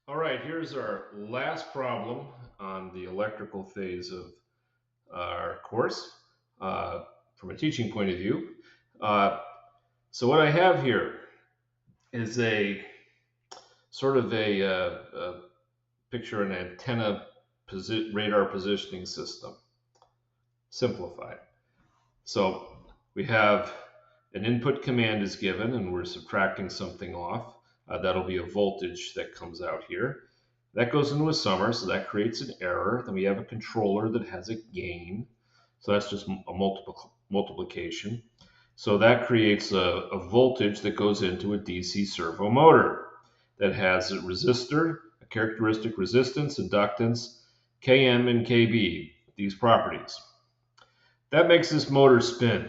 All right, here's our last problem on the electrical phase of our course from a teaching point of view. Uh, so what I have here is a sort of a picture an antenna radar positioning system, simplified. So we have an input command is given and we're subtracting something off. That'll be a voltage that comes out here. That goes into a summer, so that creates an error. Then we have a controller that has a gain. So that's just a multiplication. So that creates a voltage that goes into a DC servo motor that has a resistor, a characteristic resistance, inductance, Km and Kb, these properties. That makes this motor spin.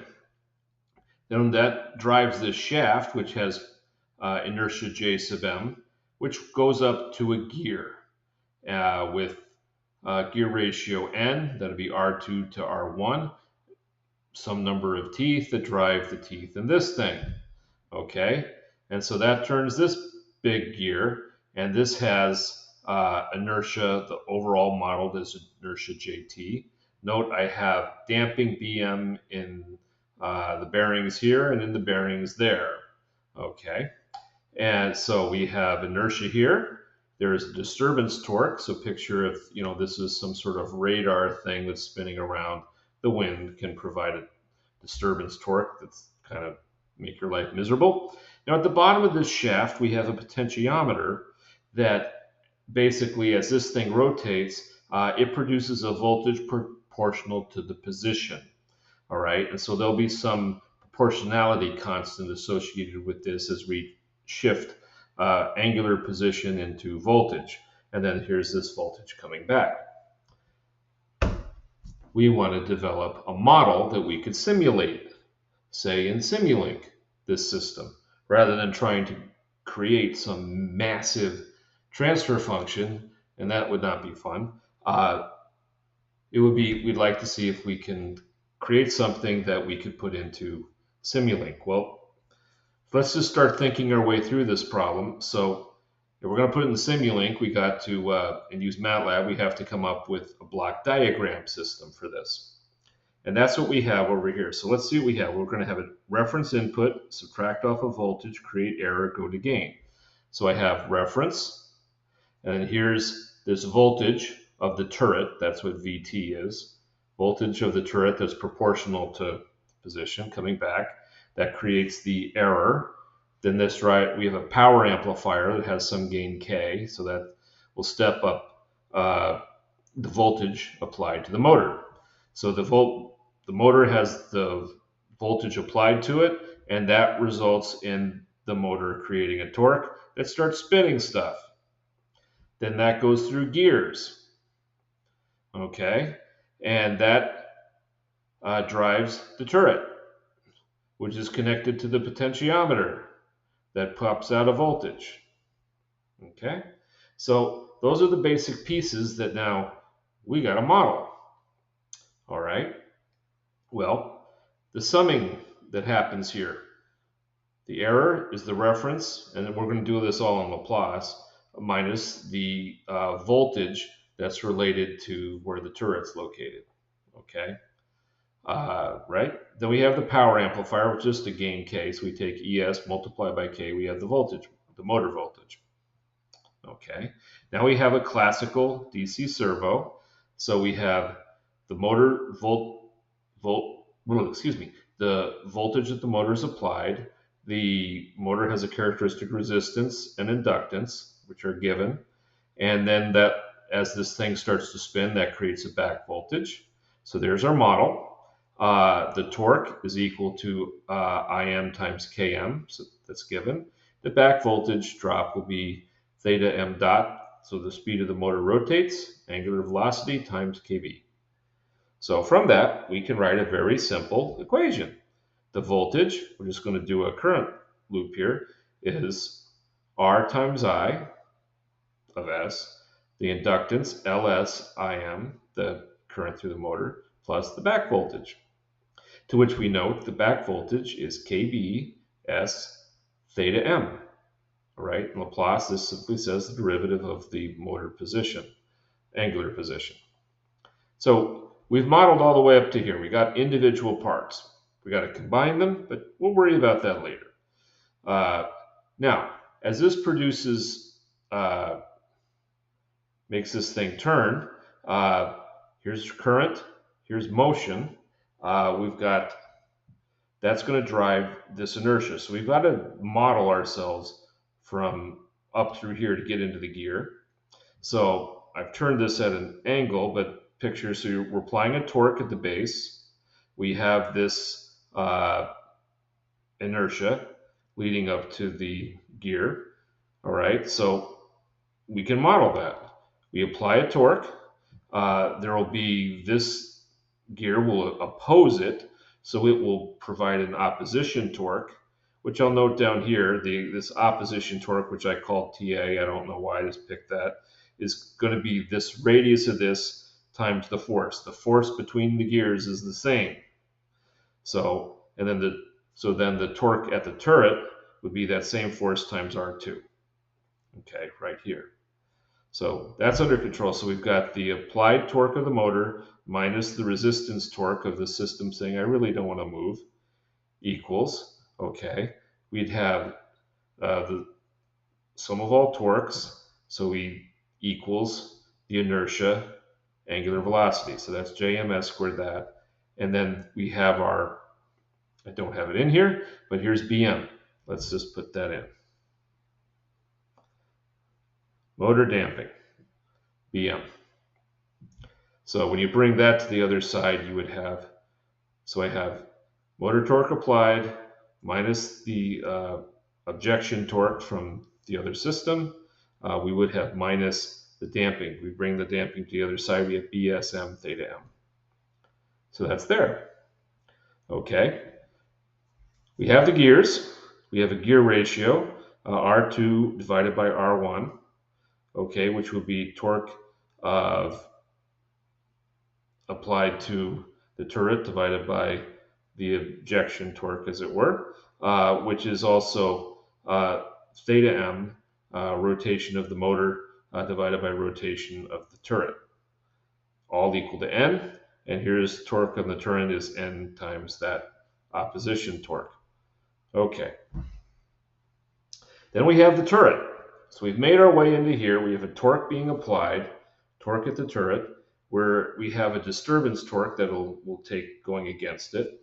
Then that drives this shaft, which has inertia J sub m, which goes up to a gear with gear ratio n, that'll be R2 to R1, some number of teeth that drive the teeth in this thing. Okay, and so that turns this big gear, and this has inertia, the overall modeled as inertia JT. Note I have damping BM in the bearings here and in the bearings there. Okay, and so we have inertia here. There's a disturbance torque. So picture if this is some sort of radar thing that's spinning around. The wind can provide a disturbance torque that's kind of make your life miserable. Now at the bottom of this shaft, we have a potentiometer that basically, as this thing rotates, it produces a voltage proportional to the position. All right, and so there'll be some proportionality constant associated with this as we shift angular position into voltage. And then here's this voltage coming back. We want to develop a model that we could simulate, say in Simulink, this system, rather than trying to create some massive transfer function, and that would not be fun. We'd like to see if we can create something that we could put into Simulink. Well, let's just start thinking our way through this problem. So if we're going to put it in Simulink, we got to, and use MATLAB, we have to come up with a block diagram system for this. And that's what we have over here. So let's see what we have. We're going to have a reference input, subtract off a voltage, create error, go to gain. So I have reference, and then here's this voltage of the turret. That's what VT is. Voltage of the turret that's proportional to position coming back. That creates the error. Then we have a power amplifier that has some gain K, so that will step up the voltage applied to the motor. So the motor has the voltage applied to it, and that results in the motor creating a torque that starts spinning stuff. Then that goes through gears. Okay, and that drives the turret, which is connected to the potentiometer that pops out a voltage. Okay, so those are the basic pieces that now we got a model. All right, well, the summing that happens here, the error is the reference, and then we're going to do this all in Laplace, minus the voltage that's related to where the turret's located. Okay, right? Then we have the power amplifier, which is the gain K. So we take ES multiplied by K, we have the voltage, the motor voltage. Okay, now we have a classical DC servo. So we have the motor the voltage that the motor is applied. The motor has a characteristic resistance and inductance, which are given. And then that, as this thing starts to spin, that creates a back voltage. So there's our model. The torque is equal to Im times Km, so that's given. The back voltage drop will be theta m dot, so the speed of the motor rotates, angular velocity times kb. So from that, we can write a very simple equation. The voltage, we're just going to do a current loop here, is R times I of S, the inductance Ls Im, the current through the motor, plus the back voltage. To which we note the back voltage is Kb S theta m. All right, in Laplace, this simply says the derivative of the motor position, angular position. So we've modeled all the way up to here. We got individual parts. We got to combine them, but we'll worry about that later. Now, as this produces, makes this thing turn, here's current, here's motion. We've got, that's going to drive this inertia. So we've got to model ourselves from up through here to get into the gear. So I've turned this at an angle, but picture, so we're applying a torque at the base. We have this inertia leading up to the gear. All right, so we can model that. We apply a torque. There will be, this gear will oppose it, so it will provide an opposition torque, which I'll note down here. This opposition torque, which I call TA, I don't know why I just picked that, is going to be this radius of this times the force. The force between the gears is the same. So, and then the torque at the turret would be that same force times R2. Okay, right here. So that's under control. So we've got the applied torque of the motor minus the resistance torque of the system saying I really don't want to move equals, okay, we'd have the sum of all torques, so we equals the inertia angular velocity. So that's JMS squared that. And then we have our, I don't have it in here, but here's BM. Let's just put that in. Motor damping, BM. So when you bring that to the other side, you would have, so I have motor torque applied minus the objection torque from the other system. We would have minus the damping. We bring the damping to the other side, we have BSM theta M. So that's there. Okay. We have the gears. We have a gear ratio, R2 divided by R1, okay, which would be torque of applied to the turret divided by the objection torque, as it were, which is also theta M, rotation of the motor divided by rotation of the turret, all equal to N. And here's torque on the turret is N times that opposition torque. Okay. Then we have the turret. So we've made our way into here. We have a torque being applied, torque at the turret, where we have a disturbance torque that will take going against it.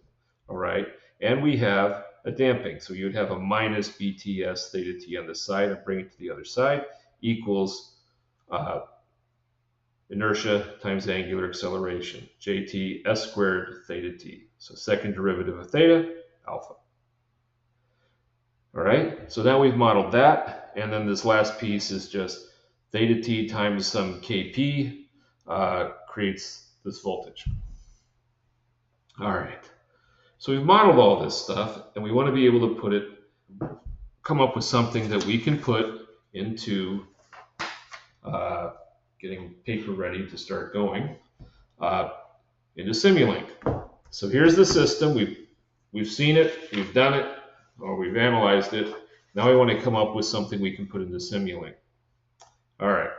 All right. And we have a damping. So you'd have a minus BTS theta T on the side and bring it to the other side equals inertia times angular acceleration, JT S squared theta T. So second derivative of theta, alpha. All right, so now we've modeled that, and then this last piece is just theta T times some Kp creates this voltage. All right, so we've modeled all this stuff, and we want to be able to come up with something that we can put into getting paper ready to start going into Simulink. So here's the system. We've seen it, we've done it, or we've analyzed it. Now we want to come up with something we can put into Simulink. All right.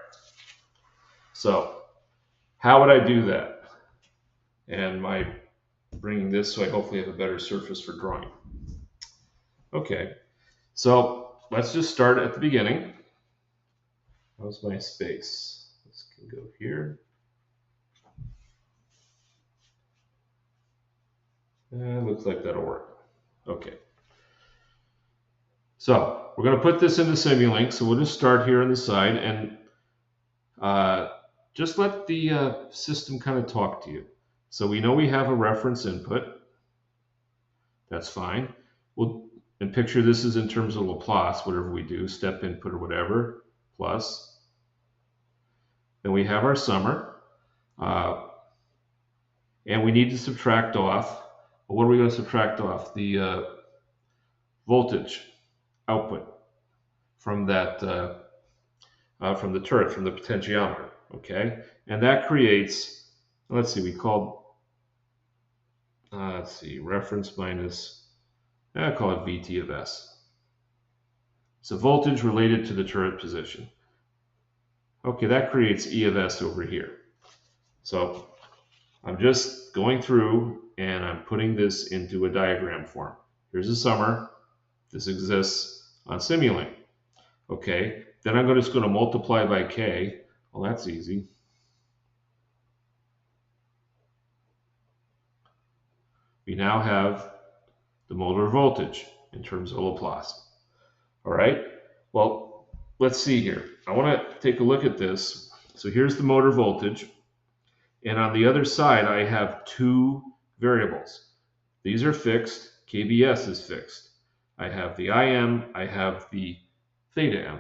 So how would I do that? And my bringing this so I hopefully have a better surface for drawing. Okay. So let's just start at the beginning. How's my space? This can go here. Looks like that'll work. Okay. So we're going to put this into Simulink. So we'll just start here on the side and just let the system kind of talk to you. So we know we have a reference input. That's fine. And picture this is in terms of Laplace, whatever we do, step input or whatever, plus. Then we have our summer. And we need to subtract off. Well, what are we going to subtract off? The voltage output from that from the turret, from the potentiometer. Okay, and that creates, let's see, we called reference minus, I call it VT of S. It's a voltage related to the turret position. Okay, that creates E of S over here. So I'm just going through and I'm putting this into a diagram form. Here's a summer. This exists on Simulink. Okay, then I'm just going to multiply by K. Well, that's easy. We now have the motor voltage in terms of Laplace. All right, well, let's see here. I want to take a look at this. So here's the motor voltage. And on the other side, I have two variables. These are fixed. KBS is fixed. I have the IM, I have the theta M.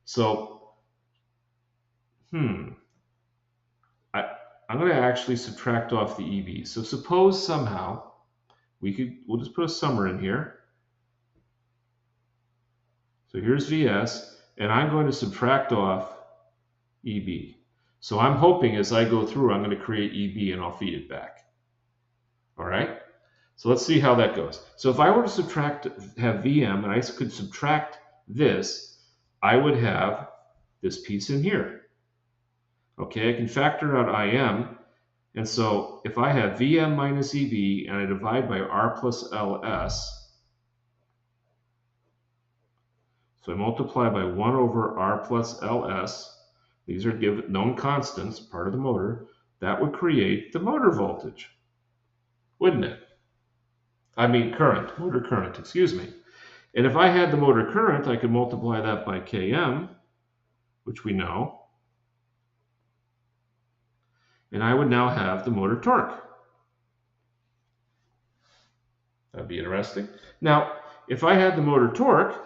So, I'm going to actually subtract off the EB. So suppose somehow we'll just put a summer in here. So here's VS, and I'm going to subtract off EB. So I'm hoping as I go through, I'm going to create EB and I'll feed it back. All right? So let's see how that goes. So if I were to have VM and I could subtract this, I would have this piece in here. Okay, I can factor out IM. And so if I have VM minus EB and I divide by R plus LS, so I multiply by 1 over R plus LS, these are given known constants, part of the motor, that would create the motor voltage, wouldn't it? I mean current, motor current, excuse me. And if I had the motor current, I could multiply that by Km, which we know, and I would now have the motor torque. That'd be interesting. Now, if I had the motor torque,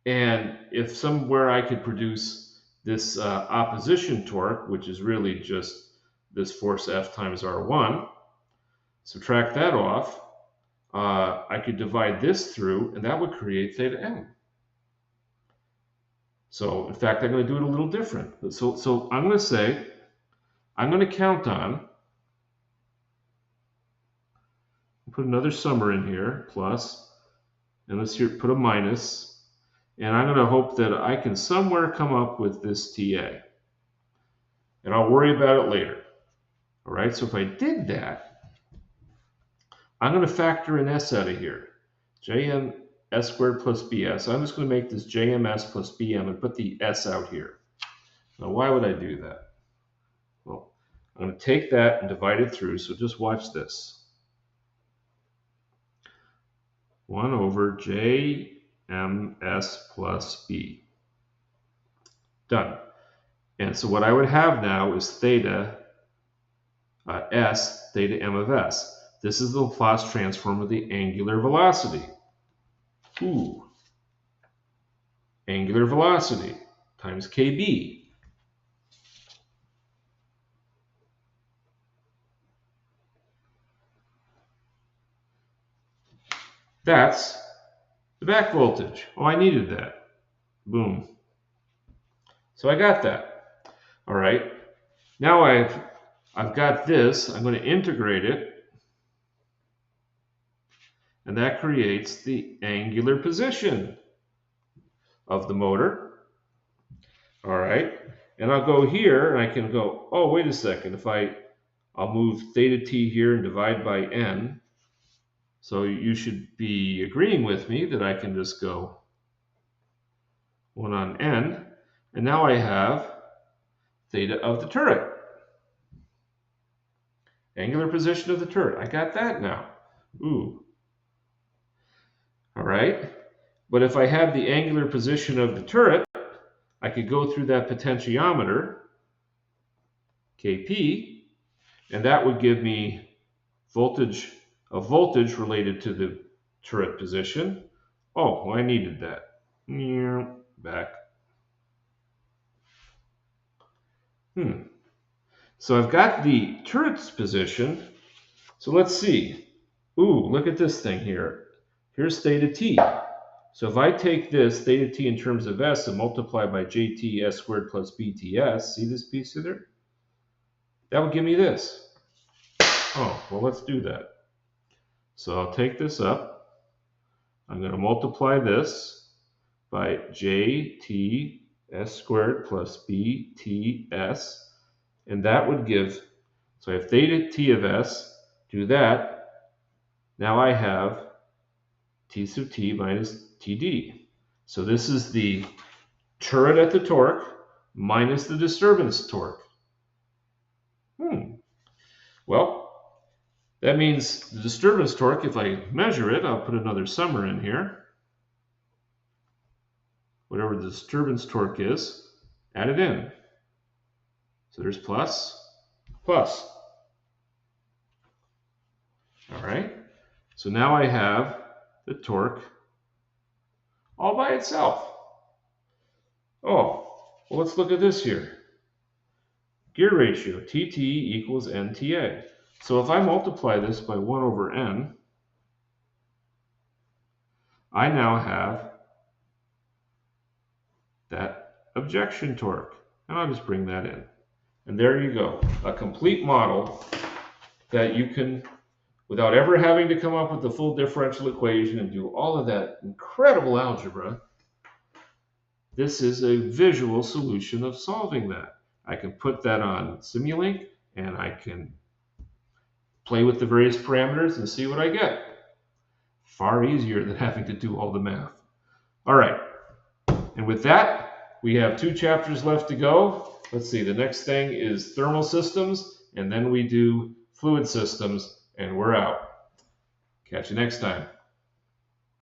and if somewhere I could produce this opposition torque, which is really just this force F times R1, subtract that off, I could divide this through, and that would create theta M. So, in fact, I'm going to do it a little different. So I'm going to say, I'm going to count on, put another summer in here, plus, and let's here put a minus, and I'm going to hope that I can somewhere come up with this TA. And I'll worry about it later. All right, so if I did that, I'm going to factor an S out of here. Jm S squared plus BS. So I'm just going to make this JMS plus BM and put the S out here. Now, why would I do that? Well, I'm going to take that and divide it through, so just watch this. 1 over JMS plus B. Done. And so what I would have now is theta S, theta M of S. This is the Laplace transform of the angular velocity. Ooh. Angular velocity times KB. That's the back voltage. Oh, I needed that. Boom. So I got that. All right. Now I've got this. I'm going to integrate it. And that creates the angular position of the motor. All right. And I'll go here and I can go, oh, wait a second. I'll move theta t here and divide by n. So you should be agreeing with me that I can just go 1 on n. And now I have theta of the turret. Angular position of the turret. I got that now. Ooh. All right. But if I had the angular position of the turret, I could go through that potentiometer, Kp, and that would give me a voltage related to the turret position. Oh, well, I needed that. Back. So I've got the turret's position. So let's see. Ooh, look at this thing here. Here's theta t. So if I take this theta t in terms of s and multiply by jt s squared plus bts, see this piece there? That would give me this. Oh, well, let's do that. So I'll take this up. I'm going to multiply this by JTS squared plus BTS. And that would give, so I have theta T of S, do that. Now I have T sub T minus TD. So this is the turret at the torque minus the disturbance torque. Well, that means the disturbance torque, if I measure it, I'll put another summer in here. Whatever the disturbance torque is, add it in. So there's plus, plus. All right. So now I have the torque all by itself. Oh, well, let's look at this here. Gear ratio, TT equals NTA. So if I multiply this by 1 over N, I now have that objection torque. And I'll just bring that in. And there you go, a complete model that you can, without ever having to come up with the full differential equation and do all of that incredible algebra, this is a visual solution of solving that. I can put that on Simulink and I can play with the various parameters and see what I get. Far easier than having to do all the math. All right, and with that, we have 2 chapters left to go. Let's see, the next thing is thermal systems, and then we do fluid systems, and we're out. Catch you next time.